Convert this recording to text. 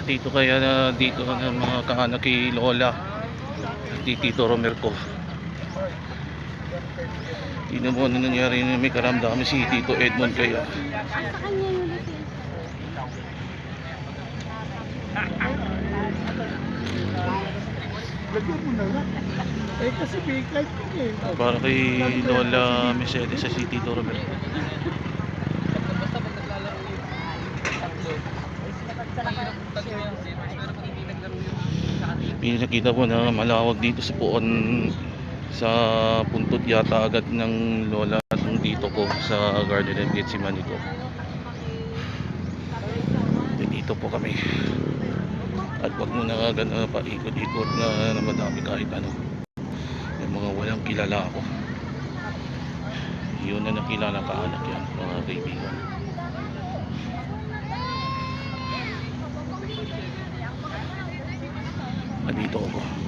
dito kaya na dito ng mga kaanak kay Lola di Tito Romel ko. Tingnan mo ano nangyari na may karamdaman si Tito Edmond kaya. Sa kanya yun kasi. Lagyan mo na lang. Eh kasi may kahit eh. Para kay Lola Mercedes sa si Tito Romel. Pinakita ko na malawag dito sa puon sa puntod yata agad ng lola ng dito ko sa Garden and Gethsemane ko. Dito po kami. At wag mo na agad na paikot-ikot na madami kahit ano. Yung mga walang kilala ako. Yun na nakilala kaanak yan, mga kaibigan. Nandito ako.